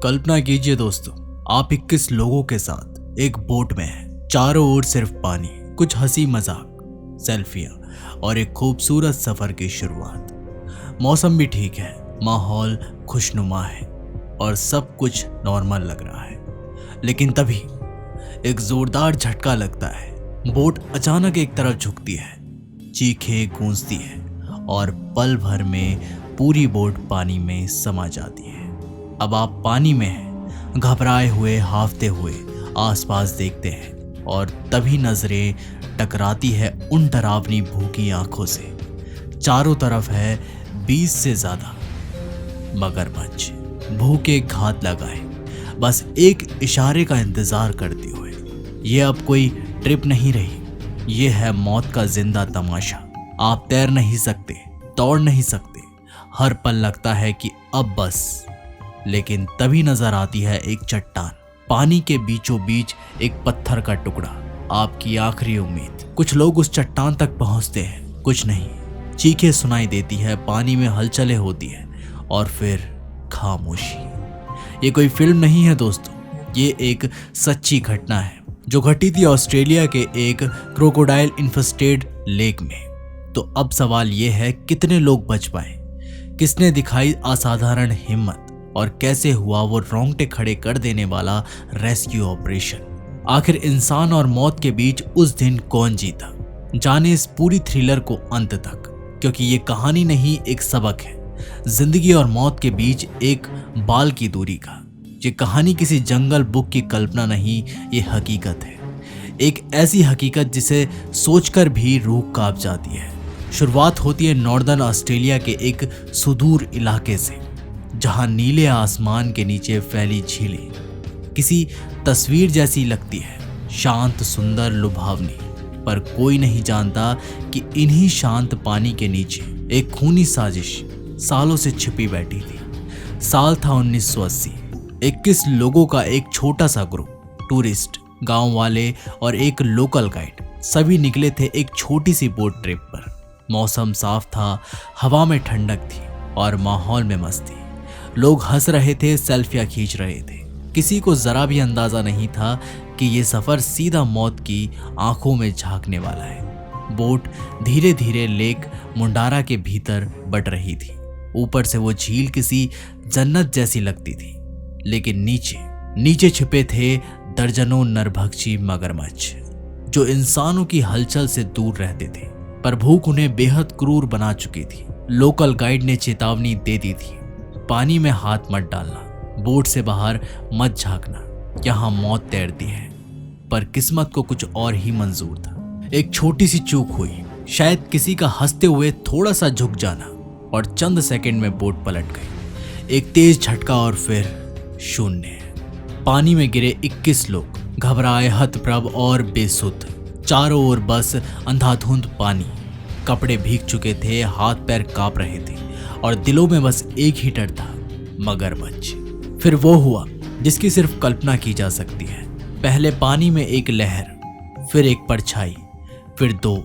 कल्पना कीजिए दोस्तों, आप 21 लोगों के साथ एक बोट में हैं। चारों ओर सिर्फ पानी, कुछ हंसी मजाक, सेल्फियां और एक खूबसूरत सफर की शुरुआत। मौसम भी ठीक है, माहौल खुशनुमा है और सब कुछ नॉर्मल लग रहा है। लेकिन तभी एक जोरदार झटका लगता है। बोट अचानक एक तरफ झुकती है, चीखें गूंजती है और पल भर में पूरी बोट पानी में समा जाती है। अब आप पानी में हैं, घबराए हुए, हाफते हुए आसपास देखते हैं और तभी नजरें टकराती है उन डरावनी भूखी आंखों से। चारों तरफ है 20 से ज्यादा मगरमच्छ, भूखे घात लगाए, बस एक इशारे का इंतजार करते हुए। ये अब कोई ट्रिप नहीं रही, ये है मौत का जिंदा तमाशा। आप तैर नहीं सकते, दौड़ नहीं सकते, हर पल लगता है कि अब बस। लेकिन तभी नजर आती है एक चट्टान, पानी के बीचों बीच एक पत्थर का टुकड़ा, आपकी आखिरी उम्मीद। कुछ लोग उस चट्टान तक पहुंचते हैं, कुछ नहीं। चीखें सुनाई देती है, पानी में हलचलें होती है और फिर खामोशी। ये कोई फिल्म नहीं है दोस्तों, ये एक सच्ची घटना है जो घटी थी ऑस्ट्रेलिया के एक क्रोकोडाइल इन्फेस्टेड लेक में। तो अब सवाल ये है, कितने लोग बच पाए, किसने दिखाई असाधारण हिम्मत और कैसे हुआ वो रोंगटे खड़े कर देने वाला रेस्क्यू ऑपरेशन। आखिर इंसान और मौत के बीच उस दिन कौन जीता? जाने इस पूरी थ्रिलर को अंत तक, क्योंकि ये कहानी नहीं, एक सबक है जिंदगी और मौत के बीच एक बाल की दूरी का। ये कहानी किसी जंगल बुक की कल्पना नहीं, ये हकीकत है, एक ऐसी हकीकत जिसे सोचकर भी रूह कांप जाती है। शुरुआत होती है नॉर्दर्न ऑस्ट्रेलिया के एक सुदूर इलाके से, जहां नीले आसमान के नीचे फैली झीलें किसी तस्वीर जैसी लगती है, शांत, सुंदर, लुभावनी। पर कोई नहीं जानता कि इन्हीं शांत पानी के नीचे एक खूनी साजिश सालों से छिपी बैठी थी। साल था 1980। 21 लोगों का एक छोटा सा ग्रुप, टूरिस्ट, गांव वाले और एक लोकल गाइड, सभी निकले थे एक छोटी सी बोट ट्रिप पर। मौसम साफ था, हवा में ठंडक थी और माहौल में मस्ती। लोग हंस रहे थे, सेल्फियां खींच रहे थे। किसी को जरा भी अंदाजा नहीं था कि ये सफर सीधा मौत की आंखों में झांकने वाला है। बोट धीरे धीरे लेक मुंडारा के भीतर बढ़ रही थी। ऊपर से वो झील किसी जन्नत जैसी लगती थी, लेकिन नीचे छिपे थे दर्जनों नरभक्षी मगरमच्छ, जो इंसानों की हलचल से दूर रहते थे। पर भूख उन्हें बेहद क्रूर बना चुकी थी। लोकल गाइड ने चेतावनी दे दी थी, पानी में हाथ मत डालना, बोट से बाहर मत झांकना, यहाँ मौत तैरती है। पर किस्मत को कुछ और ही मंजूर था। एक छोटी सी चूक हुई, शायद किसी का हंसते हुए थोड़ा सा झुक जाना, और चंद सेकंड में बोट पलट गई। एक तेज झटका और फिर शून्य। पानी में गिरे 21 लोग, घबराए, हतप्रभ और बेसुध। चारों ओर बस अंधाधुंध पानी, कपड़े भीग चुके थे, हाथ पैर कांप रहे थे और दिलों में बस एक ही डर था, मगरमच्छ। फिर वो हुआ जिसकी सिर्फ कल्पना की जा सकती है। पहले पानी में एक लहर, फिर एक परछाई, फिर 2,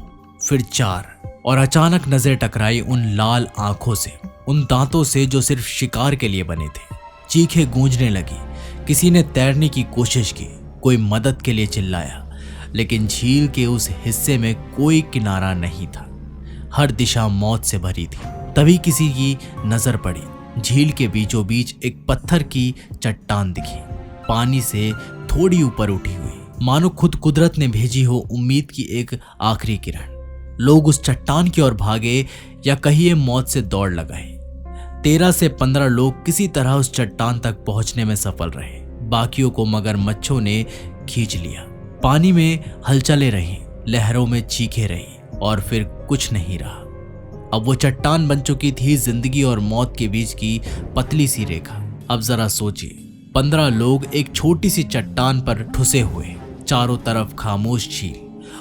फिर 4, और अचानक नजर टकराई उन लाल आंखों से, उन दांतों से जो सिर्फ शिकार के लिए बने थे। चीखें गूंजने लगी, किसी ने तैरने की कोशिश की, कोई मदद के लिए चिल्लाया, लेकिन झील के उस हिस्से में कोई किनारा नहीं था। हर दिशा मौत से भरी थी। तभी किसी की नजर पड़ी, झील के बीचों बीच एक पत्थर की चट्टान दिखी, पानी से थोड़ी ऊपर उठी हुई, मानो खुद कुदरत ने भेजी हो उम्मीद की एक आखिरी किरण। लोग उस चट्टान की ओर भागे, या कहिए मौत से दौड़ लगाए। 13 से 15 लोग किसी तरह उस चट्टान तक पहुंचने में सफल रहे। बाकियों को मगरमच्छों ने खींच लिया। पानी में हलचलें रही, लहरों में चीखें रही, और फिर कुछ नहीं रहा। अब वो चट्टान बन चुकी थी जिंदगी और मौत के बीच की पतली सी रेखा। अब जरा सोचिए, 15 लोग एक छोटी सी चट्टान पर ठुसे हुए, चारों तरफ खामोश झील,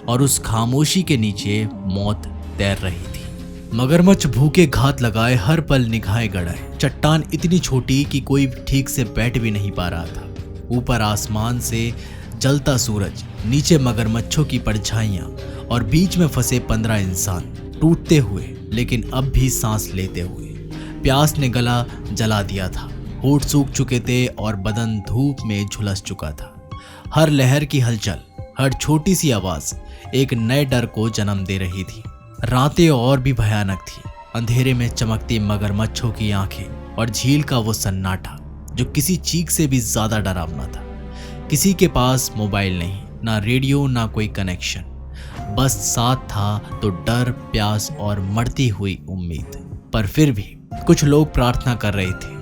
और उस खामोशी के नीचे मौत तैर रही थी। मगरमच्छ भूखे घात लगाए, हर पल निगाहें गड़ाए। चट्टान इतनी छोटी कि कोई ठीक से बैठ भी नहीं पा रहा था। ऊपर आसमान से जलता सूरज, नीचे मगरमच्छों की परछाइयां, और बीच में फंसे 15 इंसान, टूटते हुए लेकिन अब भी सांस लेते हुए। प्यास ने गला जला दिया था, होठ सूख चुके थे और बदन धूप में झुलस चुका था। हर लहर की हलचल, हर छोटी सी आवाज एक नए डर को जन्म दे रही थी। रातें और भी भयानक थी। अंधेरे में चमकती मगरमच्छों की आंखें और झील का वो सन्नाटा जो किसी चीख से भी ज्यादा डरावना था। किसी के पास मोबाइल नहीं, ना रेडियो, ना कोई कनेक्शन। बस साथ था तो डर, प्यास और मरती हुई उम्मीद। पर फिर भी कुछ लोग प्रार्थना कर रहे थे,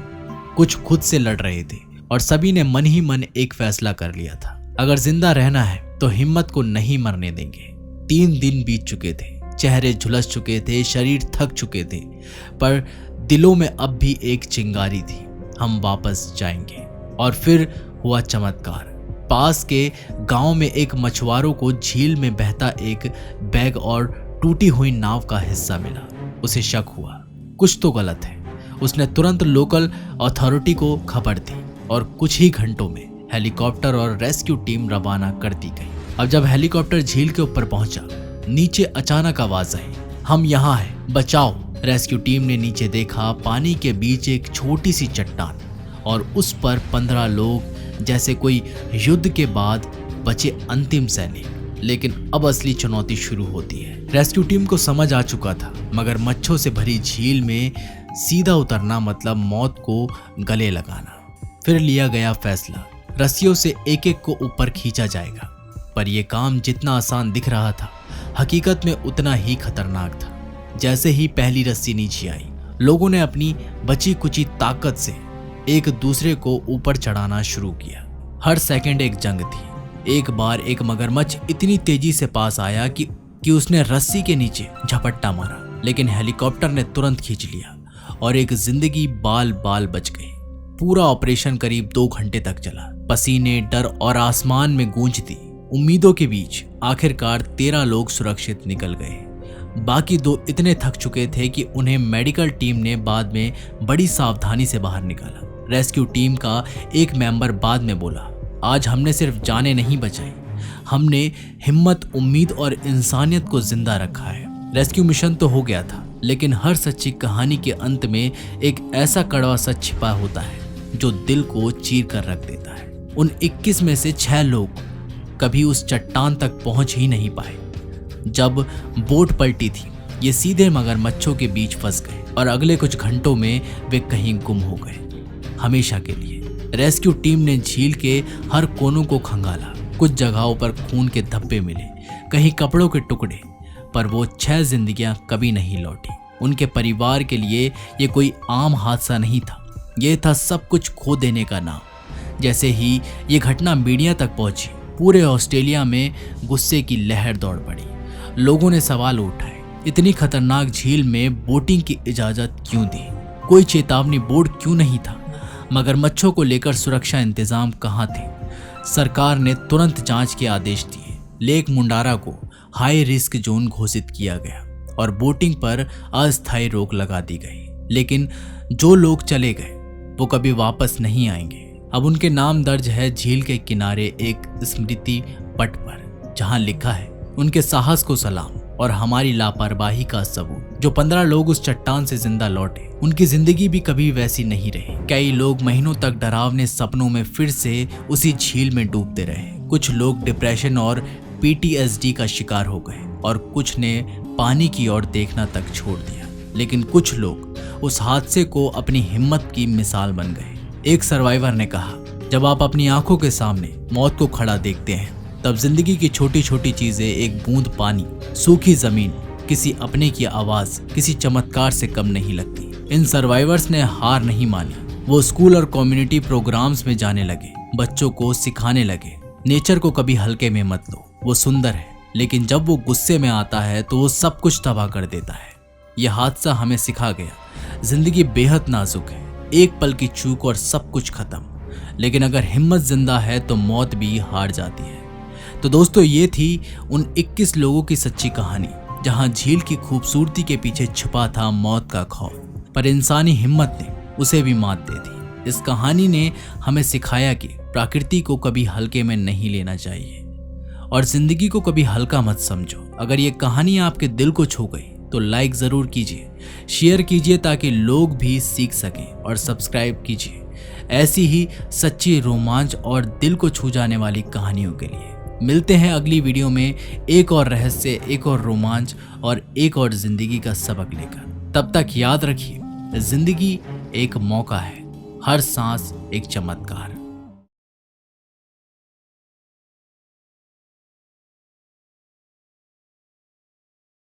कुछ खुद से लड़ रहे थे और सभी ने मन ही मन एक फैसला कर लिया था, अगर जिंदा रहना है तो हिम्मत को नहीं मरने देंगे। 3 दिन बीत चुके थे, चेहरे झुलस चुके थे, शरीर थक चुके थे, पर दिलों में अब भी एक चिंगारी थी, हम वापस जाएंगे। और फिर हुआ चमत्कार। पास के गांव में एक मछुआरों को झील में बहता एक बैग और टूटी हुई नाव का हिस्सा मिला। उसे शक हुआ कुछ तो गलत है। उसने तुरंत लोकल अथॉरिटी को खबर दी और कुछ ही घंटों में हेलीकॉप्टर और रेस्क्यू टीम रवाना कर दी गई। अब जब हेलीकॉप्टर झील के ऊपर पहुंचा, नीचे अचानक आवाज आई, हम यहाँ हैं, बचाओ। रेस्क्यू टीम ने नीचे देखा, पानी के बीच एक छोटी सी चट्टान और उस पर 15 लोग, जैसे कोई युद्ध के बाद बचे अंतिम सैनिक। लेकिन अब असली चुनौती शुरू होती है। रेस्क्यू टीम को समझ आ चुका था, मगर मच्छों से भरी झील में सीधा उतरना मतलब मौत को गले लगाना। फिर लिया गया फैसला, रस्सियों से एक एक को ऊपर खींचा जाएगा। पर यह काम जितना आसान दिख रहा था, हकीकत में उतना ही खतरनाक था। जैसे ही पहली रस्सी नीचे आई, लोगों ने अपनी बची कुची ताकत से एक दूसरे को ऊपर चढ़ाना शुरू किया। हर सेकंड एक जंग थी। एक बार एक मगरमच्छ इतनी तेजी से पास आया कि उसने रस्सी के नीचे झपट्टा मारा, लेकिन हेलीकॉप्टर ने तुरंत खींच लिया और एक जिंदगी बाल बाल बच गई। पूरा ऑपरेशन करीब 2 घंटे तक चला। पसीने, डर और आसमान में गूंजती उम्मीदों के बीच आखिरकार 13 लोग सुरक्षित निकल गए। बाकी 2 इतने थक चुके थे कि उन्हें मेडिकल टीम ने बाद में बड़ी सावधानी से बाहर निकाला। रेस्क्यू टीम का एक मेंबर बाद में बोला, आज हमने सिर्फ जानें नहीं बचाई, हमने हिम्मत, उम्मीद और इंसानियत को जिंदा रखा है। रेस्क्यू मिशन तो हो गया था, लेकिन हर सच्ची कहानी के अंत में एक ऐसा कड़वा सच छिपा होता है जो दिल को चीर कर रख देता है। उन 21 में से 6 लोग कभी उस चट्टान तक पहुंच ही नहीं पाए। जब बोट पलटी थी, ये सीधे मगरमच्छों के बीच फंस गए और अगले कुछ घंटों में वे कहीं गुम हो गए, हमेशा के लिए। रेस्क्यू टीम ने झील के हर कोनों को खंगाला। कुछ जगहों पर खून के धब्बे मिले, कहीं कपड़ों के टुकड़े, पर वो 6 जिंदगियां कभी नहीं लौटी। उनके परिवार के लिए ये कोई आम हादसा नहीं था, ये था सब कुछ खो देने का नाम। जैसे ही ये घटना मीडिया तक पहुंची, पूरे ऑस्ट्रेलिया में गुस्से की लहर दौड़ पड़ी। लोगों ने सवाल उठाए, इतनी खतरनाक झील में बोटिंग की इजाजत क्यों दी? कोई चेतावनी बोर्ड क्यों नहीं था? मगरमच्छों को लेकर सुरक्षा इंतजाम कहाँ थे? सरकार ने तुरंत जांच के आदेश दिए। लेक मुंडारा को हाई रिस्क जोन घोषित किया गया और बोटिंग पर अस्थायी रोक लगा दी गई। लेकिन जो लोग चले गए वो कभी वापस नहीं आएंगे। अब उनके नाम दर्ज है झील के किनारे एक स्मृति पट पर, जहां लिखा है, उनके साहस को सलाम और हमारी लापरवाही का सबूत। जो 15 लोग उस चट्टान से जिंदा लौटे, उनकी जिंदगी भी कभी वैसी नहीं रही। कई लोग महीनों तक डरावने सपनों में फिर से उसी झील में डूबते रहे। कुछ लोग डिप्रेशन और PTSD का शिकार हो गए और कुछ ने पानी की ओर देखना तक छोड़ दिया। लेकिन कुछ लोग उस हादसे को अपनी हिम्मत की मिसाल बन गए। एक सर्वाइवर ने कहा, जब आप अपनी आंखों के सामने मौत को खड़ा देखते हैं, तब जिंदगी की छोटी छोटी चीजें, एक बूंद पानी, सूखी जमीन, किसी अपने की आवाज, किसी चमत्कार से कम नहीं लगती। इन सर्वाइवर्स ने हार नहीं मानी। वो स्कूल और कम्युनिटी प्रोग्राम्स में जाने लगे, बच्चों को सिखाने लगे, नेचर को कभी हल्के में मत लो, वो सुंदर है, लेकिन जब वो गुस्से में आता है तो वो सब कुछ तबाह कर देता है। यह हादसा हमें सिखा गया, जिंदगी बेहद नाजुक है, एक पल की चूक और सब कुछ खत्म। लेकिन अगर हिम्मत जिंदा है तो मौत भी हार जाती है। तो दोस्तों, ये थी उन 21 लोगों की सच्ची कहानी, जहां झील की खूबसूरती के पीछे छुपा था मौत का खौफ, पर इंसानी हिम्मत ने उसे भी मात दे दी। इस कहानी ने हमें सिखाया कि प्रकृति को कभी हल्के में नहीं लेना चाहिए और जिंदगी को कभी हल्का मत समझो। अगर ये कहानी आपके दिल को छू गई तो लाइक जरूर कीजिए, शेयर कीजिए ताकि लोग भी सीख सकें और सब्सक्राइब कीजिए ऐसी ही सच्ची रोमांच और दिल को छू जाने वाली कहानियों के लिए। मिलते हैं अगली वीडियो में एक और रहस्य, एक और रोमांच और एक और जिंदगी का सबक लेकर। तब तक याद रखिए, जिंदगी एक मौका है, हर सांस एक चमत्कार।